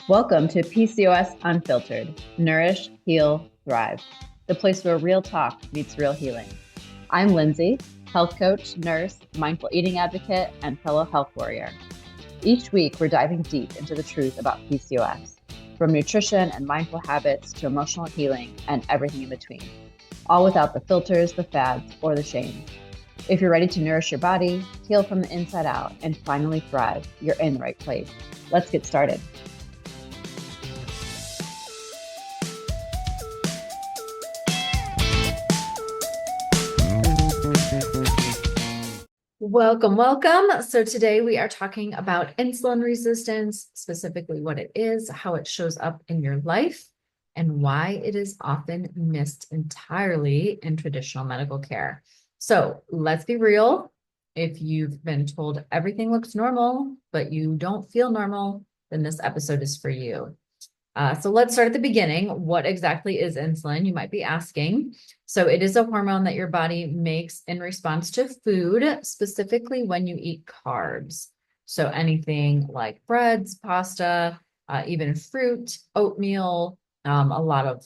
Welcome to PCOS Unfiltered, Nourish, Heal, Thrive, the place where real talk meets real healing. I'm Lindsie, health coach, nurse, mindful eating advocate, and fellow health warrior. Each week, we're diving deep into the truth about PCOS, from nutrition and mindful habits to emotional healing and everything in between, all without the filters, the fads, or the shame. If you're ready to nourish your body, heal from the inside out, and finally thrive, you're in the right place. Let's get started. Welcome. So today we are talking about insulin resistance, specifically what it is, how it shows up in your life, and why it is often missed entirely in traditional medical care. So let's be real. If you've been told everything looks normal, but you don't feel normal, then this episode is for you. So let's start at the beginning. What exactly is insulin? You might be asking. So it is a hormone that your body makes in response to food, specifically when you eat carbs. So anything like breads, pasta, even fruit, oatmeal, a lot of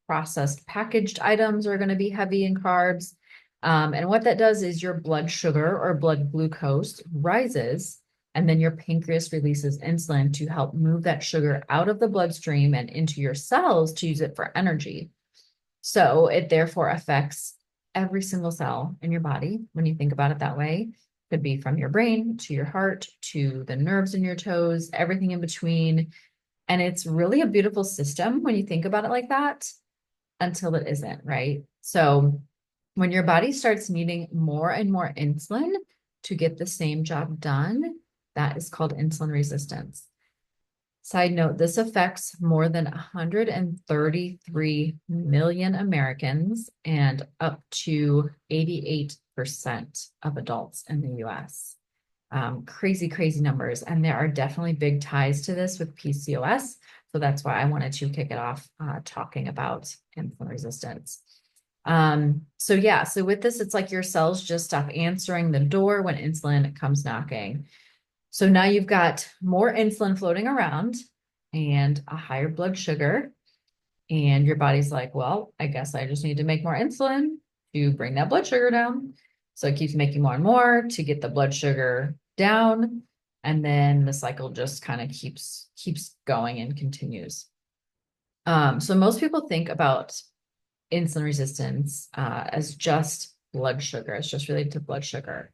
processed packaged items are going to be heavy in carbs. And what that does is your blood sugar or blood glucose rises, and then your pancreas releases insulin to help move that sugar out of the bloodstream and into your cells to use it for energy. So it therefore affects every single cell in your body when you think about it that way. It could be from your brain to your heart to the nerves in your toes, everything in between. And it's really a beautiful system when you think about it like that, until it isn't, right? So when your body starts needing more and more insulin to get the same job done, that is called insulin resistance. Side note, this affects more than 133 million Americans and up to 88% of adults in the US. Crazy numbers. And there are definitely big ties to this with PCOS. So that's why I wanted to kick it off talking about insulin resistance. So with this, it's like your cells just stop answering the door when insulin comes knocking. So now you've got more insulin floating around and a higher blood sugar, and your body's like, well, I guess I just need to make more insulin to bring that blood sugar down. So it keeps making more and more to get the blood sugar down. And then the cycle just kind of keeps going and continues. So most people think about insulin resistance as just blood sugar. It's just related to blood sugar.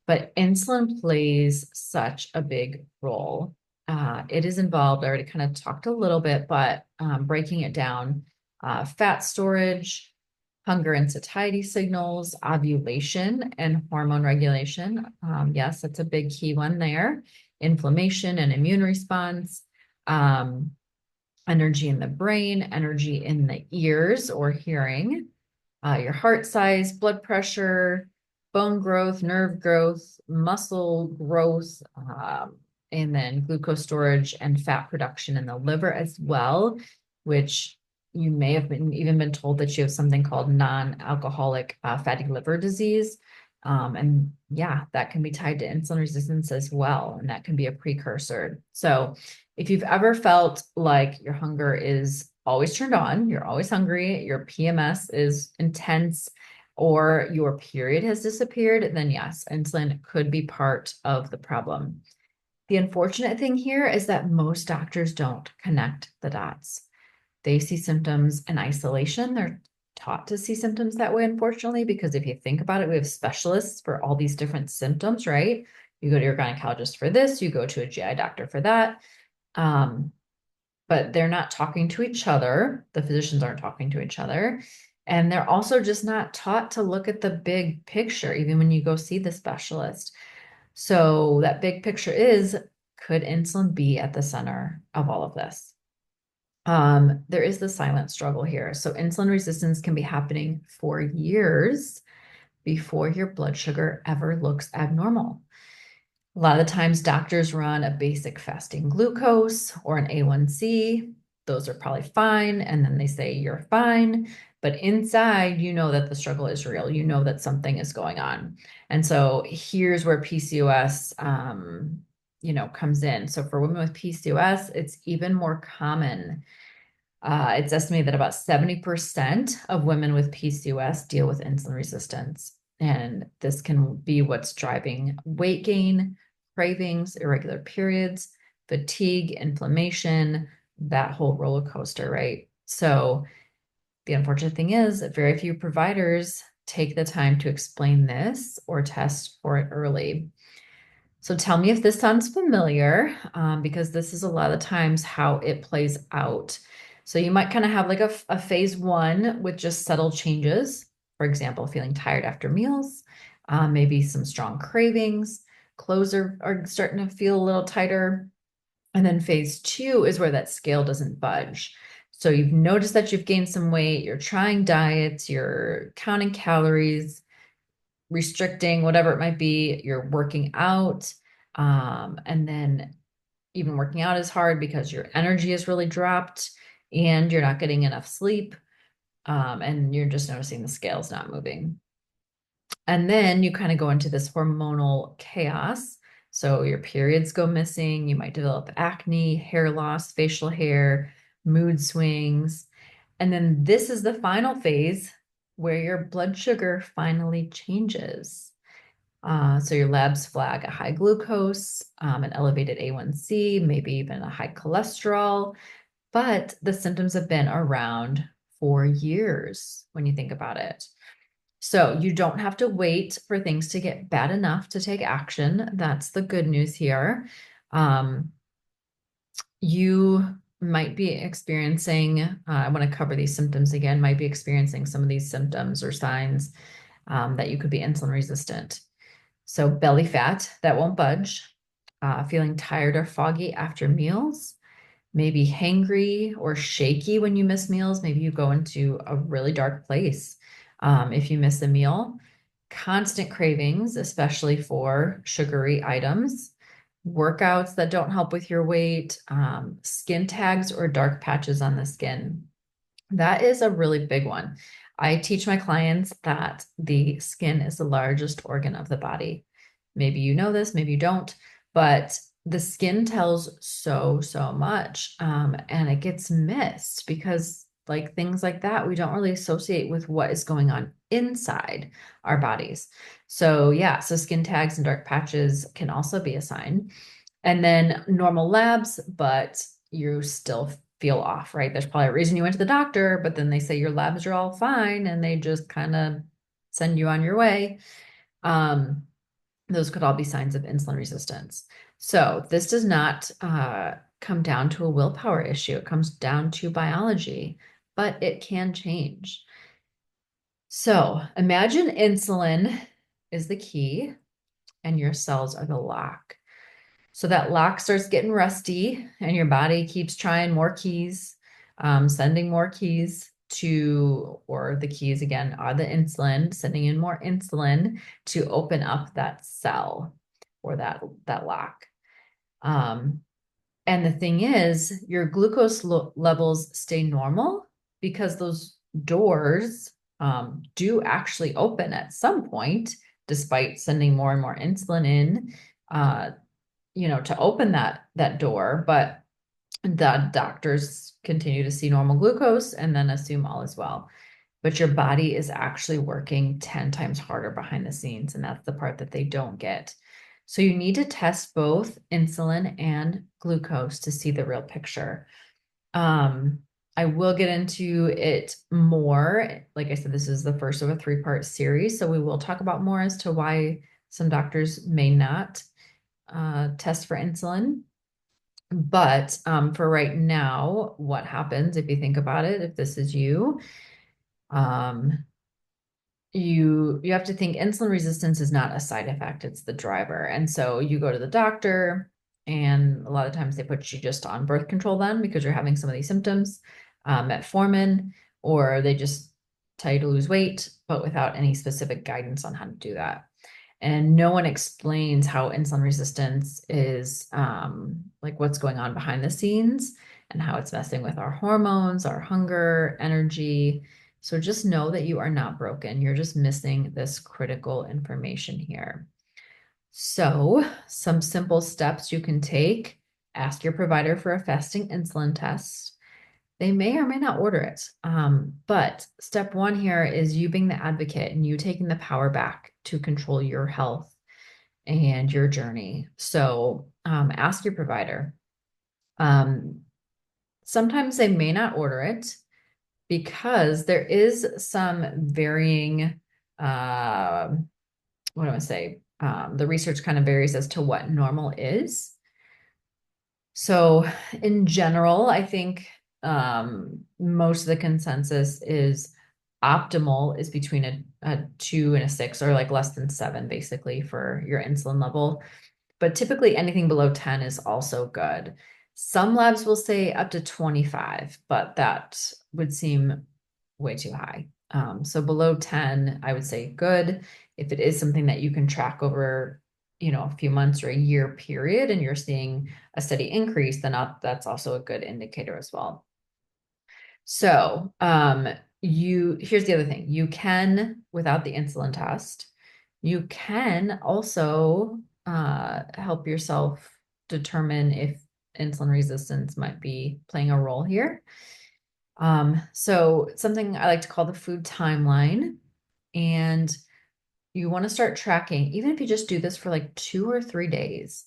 But insulin plays such a big role. It is involved, I already kind of talked a little bit, but breaking it down, fat storage, hunger and satiety signals, ovulation, and hormone regulation. Yes, that's a big key one there. Inflammation and immune response, energy in the brain, energy in the ears or hearing, your heart size, blood pressure, bone growth, nerve growth, muscle growth, and then glucose storage and fat production in the liver as well, which you may have even been told that you have something called non-alcoholic fatty liver disease. And that can be tied to insulin resistance as well. And that can be a precursor. So if you've ever felt like your hunger is always turned on, you're always hungry, your PMS is intense, or your period has disappeared, then yes, insulin could be part of the problem. The unfortunate thing here is that most doctors don't connect the dots. They see symptoms in isolation. They're taught to see symptoms that way, unfortunately, because if you think about it, we have specialists for all these different symptoms, right? You go to your gynecologist for this, you go to a GI doctor for that. But they're not talking to each other. The physicians aren't talking to each other. And they're also just not taught to look at the big picture, even when you go see the specialist. So that big picture is, could insulin be at the center of all of this? There is the silent struggle here. So insulin resistance can be happening for years before your blood sugar ever looks abnormal. A lot of the times doctors run a basic fasting glucose or an A1C. Those are probably fine. And then they say you're fine. But inside, you know that the struggle is real. You know that something is going on. And so here's where PCOS, comes in. So for women with PCOS, it's even more common. It's estimated that about 70% of women with PCOS deal with insulin resistance. And this can be what's driving weight gain, cravings, irregular periods, fatigue, inflammation, that whole roller coaster, right? So the unfortunate thing is that very few providers take the time to explain this or test for it early. So tell me if this sounds familiar, because this is a lot of times how it plays out. So you might kind of have like a phase one with just subtle changes. For example, feeling tired after meals, maybe some strong cravings, clothes are starting to feel a little tighter. And then phase two is where that scale doesn't budge. So you've noticed that you've gained some weight, you're trying diets, you're counting calories, restricting, whatever it might be, you're working out. And then even working out is hard because your energy is really dropped and you're not getting enough sleep. And you're just noticing the scale's not moving. And then you kind of go into this hormonal chaos. So your periods go missing. You might develop acne, hair loss, facial hair, mood swings. And then this is the final phase where your blood sugar finally changes. So your labs flag a high glucose, an elevated A1C, maybe even a high cholesterol, but the symptoms have been around for years when you think about it. So you don't have to wait for things to get bad enough to take action. That's the good news here. You might be experiencing, I want to cover these symptoms again, might be experiencing some of these symptoms or signs that you could be insulin resistant. So belly fat that won't budge, feeling tired or foggy after meals, maybe hangry or shaky when you miss meals. Maybe you go into a really dark place if you miss a meal. Constant cravings, especially for sugary items, workouts that don't help with your weight, skin tags or dark patches on the skin. That is a really big one. I teach my clients that the skin is the largest organ of the body. Maybe you know this, maybe you don't, but the skin tells so much. And it gets missed because like things like that, we don't really associate with what is going on inside our bodies. So yeah, so skin tags and dark patches can also be a sign. And then normal labs, but you still feel off, right? There's probably a reason you went to the doctor, but then they say your labs are all fine and they just kind of send you on your way. Those could all be signs of insulin resistance. So this does not come down to a willpower issue. It comes down to biology, but it can change. So imagine insulin is the key and your cells are the lock. So that lock starts getting rusty and your body keeps trying more keys, sending more keys to, or the keys again are the insulin, sending in more insulin to open up that cell or that lock. And the thing is, your glucose levels stay normal because those doors do actually open at some point, despite sending more and more insulin in. To open that door, but the doctors continue to see normal glucose and then assume all is well. But your body is actually working 10 times harder behind the scenes, and that's the part that they don't get. So you need to test both insulin and glucose to see the real picture. I will get into it more. Like I said, this is the first of a 3-part series, so we will talk about more as to why some doctors may not test for insulin. But for right now, what happens if you think about it, if this is you, um, you have to think insulin resistance is not a side effect, it's the driver. And so you go to the doctor, and a lot of times they put you just on birth control then because you're having some of these symptoms, metformin, or they just tell you to lose weight, but without any specific guidance on how to do that. And no one explains how insulin resistance is like what's going on behind the scenes and how it's messing with our hormones, our hunger, energy. So just know that you are not broken. You're just missing this critical information here. So some simple steps you can take: ask your provider for a fasting insulin test. They may or may not order it. But step one here is you being the advocate and you taking the power back to control your health and your journey. So ask your provider. Sometimes they may not order it because there is some varying, what do I say? The research kind of varies as to what normal is. So in general, I think most of the consensus is optimal is between a 2 and a 6, or like less than 7, basically, for your insulin level. But typically anything below 10 is also good. Some labs will say up to 25, but that would seem way too high. So below 10, I would say good. If it is something that you can track over, a few months or a year period, and you're seeing a steady increase, then that's also a good indicator as well. So here's the other thing. You can, without the insulin test, you can also help yourself determine if insulin resistance might be playing a role here. So something I like to call the food timeline, and you want to start tracking, even if you just do this for like 2 or 3 days,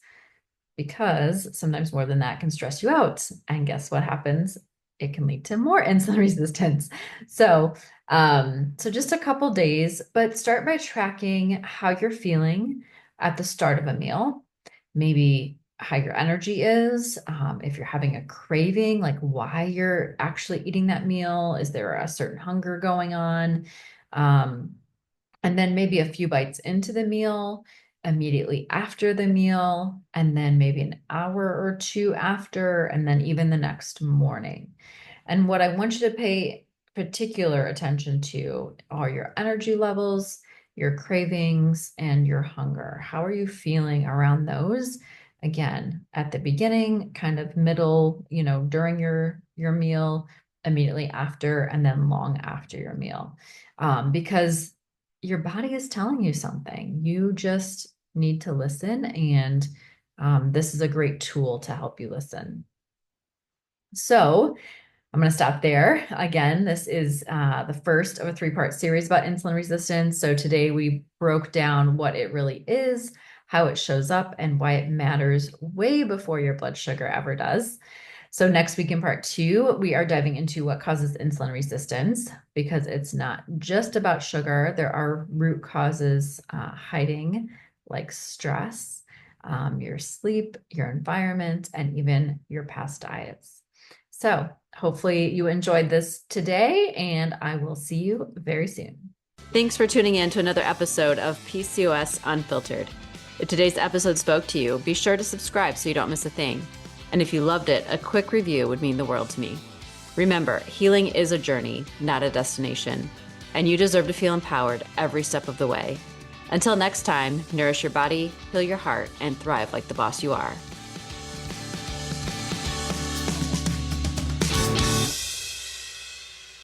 because sometimes more than that can stress you out. And guess what happens? It can lead to more insulin resistance. So just a couple days, but start by tracking how you're feeling at the start of a meal, maybe how your energy is, if you're having a craving, like why you're actually eating that meal. Is there a certain hunger going on? And then maybe a few bites into the meal, immediately after the meal, and then maybe an hour or 2 after, and then even the next morning. And what I want you to pay particular attention to are your energy levels, your cravings, and your hunger. How are you feeling around those? Again, at the beginning, kind of middle, during your meal, immediately after, and then long after your meal. Because your body is telling you something. You just need to listen, and this is a great tool to help you listen. So I'm going to stop there. Again, this is the first of a 3-part series about insulin resistance. So today we broke down what it really is, how it shows up, and why it matters way before your blood sugar ever does. So next week in part 2, we are diving into what causes insulin resistance, because it's not just about sugar. There are root causes hiding, like stress, your sleep, your environment, and even your past diets. So hopefully you enjoyed this today, and I will see you very soon. Thanks for tuning in to another episode of PCOS Unfiltered. If today's episode spoke to you, be sure to subscribe so you don't miss a thing. And if you loved it, a quick review would mean the world to me. Remember, healing is a journey, not a destination, and you deserve to feel empowered every step of the way. Until next time, nourish your body, heal your heart, and thrive like the boss you are.